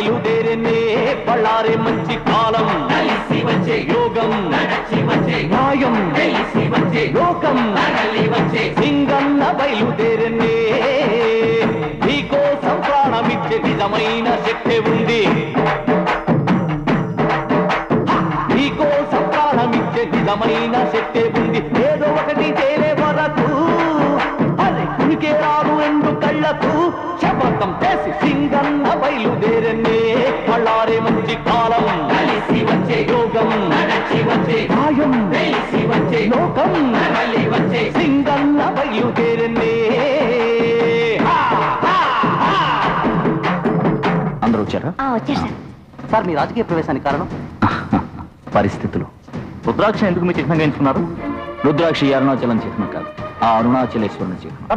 బయలుదేరనే బళ్ళారే మంచి కాలం కలిసి వచ్చే యోగం నడచి వచ్చే న్యాయం తెలిసి వచ్చే లోకం నడలి వచ్చే సింగన్న బయలుదేరనే నీకోసం ప్రాణమిచ్చే నిజమైన శక్తి ఉంది నీకోసం ప్రాణమిచ్చే నిజమైన శక్తి ఉంది ఏదో ఒకటి చేరే వరకు అరే కునికే రాదు ఎందు కళ్ళకు శపథం చేసి సింగన్న బయలుదేరనే బళ్ళారే మంచి కాలం కలిసి వచ్చే యోగం నడచి వచ్చే న్యాయం తెలిసి వచ్చే లోకం నడలి వచ్చే సింగన్న బయలుదేరనే అందరూ వచ్చారా? వచ్చేసారు సార్ మీ రాజకీయ ప్రవేశానికి కారణం పరిస్థితులు. రుద్రాక్ష ఎందుకు మీ చిహ్నంగా ఎంచుకున్నారు? రుద్రాక్ష ఈ అరుణాచలం చిహ్నం కాదు, ఆ అరుణాచలేశ్వరుని చిహ్నం.